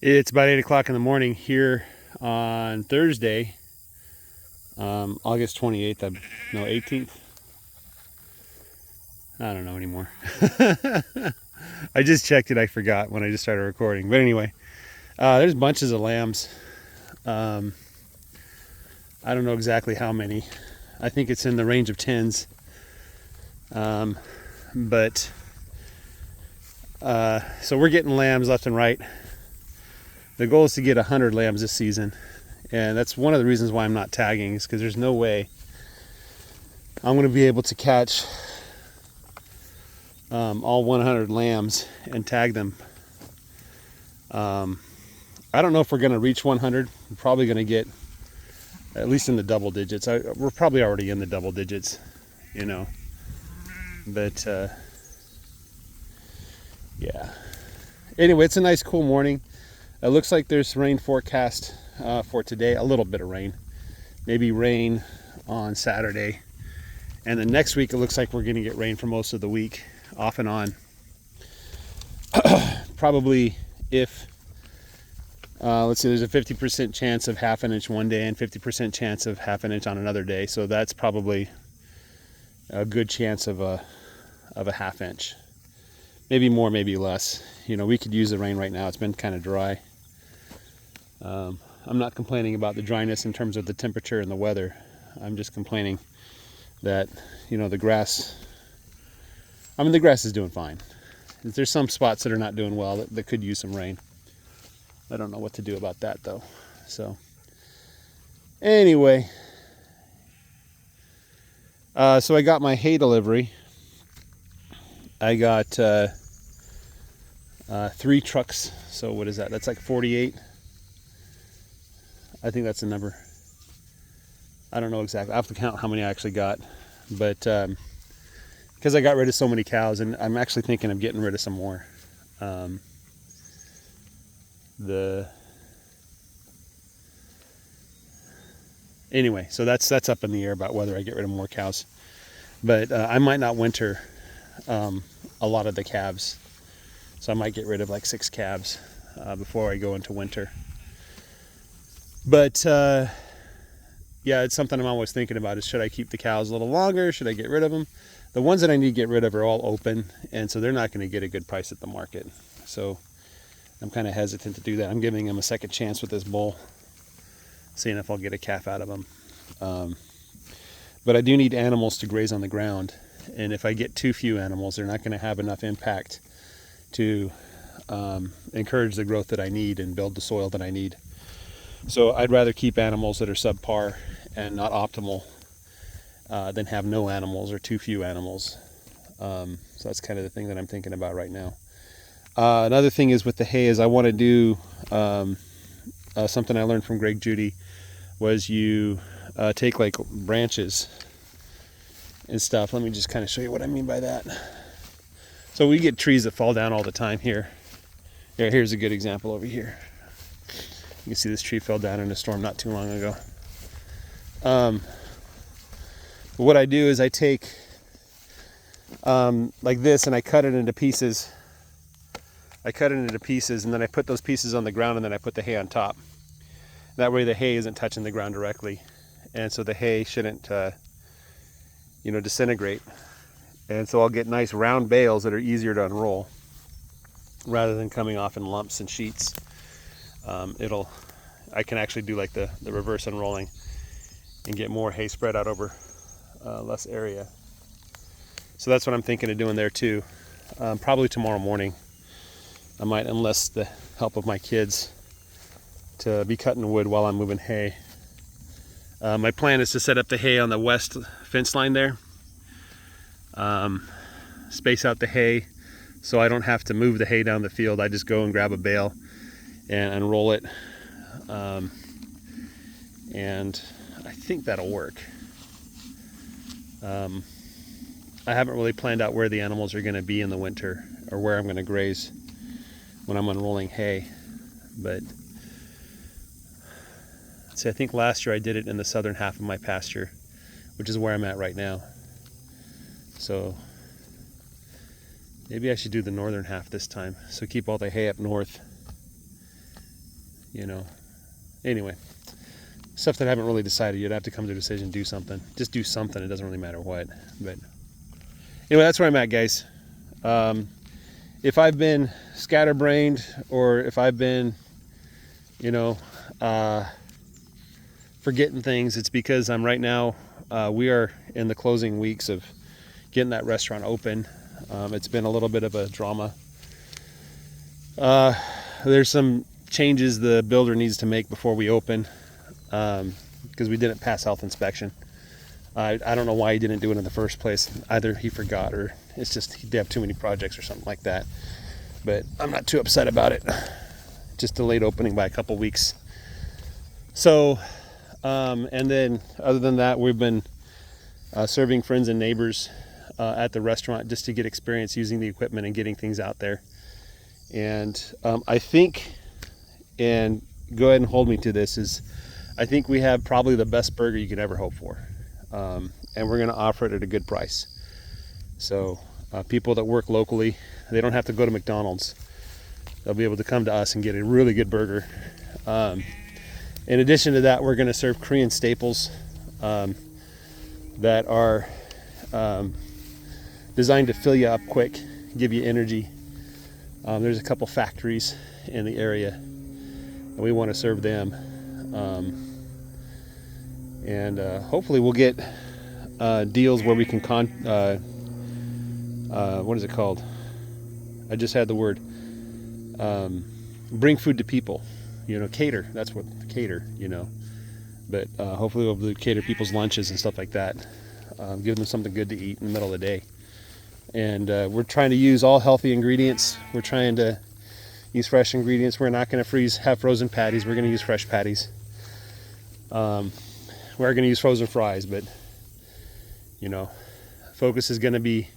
It's about 8 o'clock in the morning here on Thursday, August 28th. No, 18th. I don't know anymore. I just checked it. I forgot when I just started recording. But anyway, there's bunches of lambs. I don't know exactly how many. I think it's in the range of tens. But so we're getting lambs left and right. The goal is to get 100 lambs this season. And that's one of the reasons why I'm not tagging, is because there's no way I'm going to be able to catch all 100 lambs and tag them. I don't know if we're going to reach 100. We're probably going to get at least in the double digits. We're probably already in the double digits, you know. But yeah. Anyway, it's a nice cool morning. It looks like there's rain forecast for today. A little bit of rain. Maybe rain on Saturday. And then next week it looks like we're going to get rain for most of the week, off and on. Probably if, let's see, there's a 50% chance of half an inch one day and 50% chance of half an inch on another day. So that's probably a good chance of a half inch. Maybe more, maybe less. You know, we could use the rain right now. It's been kind of dry. I'm not complaining about the dryness in terms of the temperature and the weather. I'm just complaining that, you know, the grass is doing fine. There's some spots that are not doing well that could use some rain. I don't know what to do about that though. So anyway, so I got my hay delivery. I got 3 trucks. So what is that? That's like 48. I think that's the number. I don't know exactly. I have to count how many I actually got. But because I got rid of so many cows, and I'm actually thinking of getting rid of some more. Anyway, so that's up in the air about whether I get rid of more cows. But I might not winter a lot of the calves. So I might get rid of like 6 calves before I go into winter. But yeah, it's something I'm always thinking about, is should I keep the cows a little longer? Should I get rid of them? The ones that I need to get rid of are all open, and so they're not going to get a good price at the market. So I'm kind of hesitant to do that. I'm giving them a second chance with this bull, seeing if I'll get a calf out of them. But I do need animals to graze on the ground, and if I get too few animals, they're not going to have enough impact to encourage the growth that I need and build the soil that I need. So I'd rather keep animals that are subpar and not optimal than have no animals or too few animals. So that's kind of the thing that I'm thinking about right now. Another thing is with the hay is I want to do something I learned from Greg Judy, was you take like branches and stuff. Let me just kind of show you what I mean by that. So we get trees that fall down all the time here. Here's a good example over here. You can see this tree fell down in a storm not too long ago. What I do is I take like this, and I cut it into pieces. And then I put those pieces on the ground, and then I put the hay on top. That way the hay isn't touching the ground directly, and so the hay shouldn't disintegrate. And so I'll get nice round bales that are easier to unroll rather than coming off in lumps and sheets. I can actually do like the reverse unrolling and get more hay spread out over less area. So that's what I'm thinking of doing there too. Probably tomorrow morning I might enlist the help of my kids to be cutting wood while I'm moving hay. My plan is to set up the hay on the west fence line there. Space out the hay so I don't have to move the hay down the field. I just go and grab a bale and unroll it. And I think that'll work. I haven't really planned out where the animals are going to be in the winter, or where I'm going to graze when I'm unrolling hay. But see, I think last year I did it in the southern half of my pasture, which is where I'm at right now. So maybe I should do the northern half this time. So keep all the hay up north you know. Anyway, stuff that I haven't really decided yet. I have to come to a decision, do something. Just do something. It doesn't really matter what. But anyway, that's where I'm at, guys. If I've been scatterbrained, or if I've been, you know, forgetting things, it's because I'm right now, we are in the closing weeks of getting that restaurant open. It's been a little bit of a drama. There's some changes the builder needs to make before we open, because we didn't pass health inspection. I don't know why he didn't do it in the first place. Either he forgot, or it's just he did have too many projects or something like that. But I'm not too upset about it. Just delayed opening by a couple weeks. So, and then other than that, we've been serving friends and neighbors at the restaurant just to get experience using the equipment and getting things out there. And I think, and go ahead and hold me to this, is I think we have probably the best burger you could ever hope for. And we're going to offer it at a good price. So people that work locally, they don't have to go to McDonald's. They'll be able to come to us and get a really good burger. In addition to that, we're going to serve Korean staples that are designed to fill you up quick, give you energy. There's a couple factories in the area, and we want to serve them. And hopefully we'll get deals where we can what is it called? I just had the word. Bring food to people, you know, cater. That's what cater, you know. But hopefully we'll be able to cater people's lunches and stuff like that. Give them something good to eat in the middle of the day. And we're trying to use all healthy ingredients. We're trying to use fresh ingredients. We're not going to have frozen patties. We're going to use fresh patties. We're going to use frozen fries, but you know, focus is going to be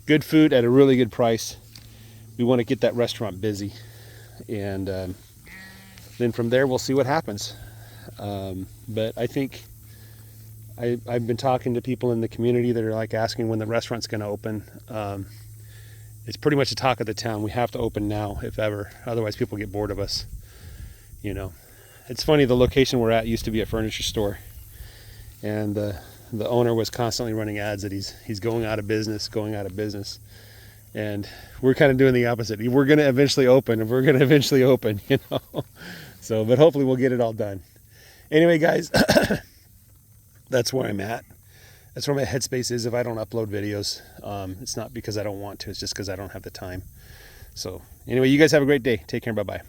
good food at a really good price. We want to get that restaurant busy, and then from there we'll see what happens. But I think I've been talking to people in the community that are like asking when the restaurant's going to open. It's pretty much the talk of the town. We have to open now, if ever. Otherwise people get bored of us. You know, it's funny, the location we're at used to be a furniture store, and the owner was constantly running ads that he's going out of business, and we're kind of doing the opposite. We're going to eventually open, you know. So, but hopefully we'll get it all done. Anyway, guys, that's where I'm at. That's where my headspace is if I don't upload videos. It's not because I don't want to, it's just because I don't have the time. So anyway, you guys have a great day. Take care. Bye-bye.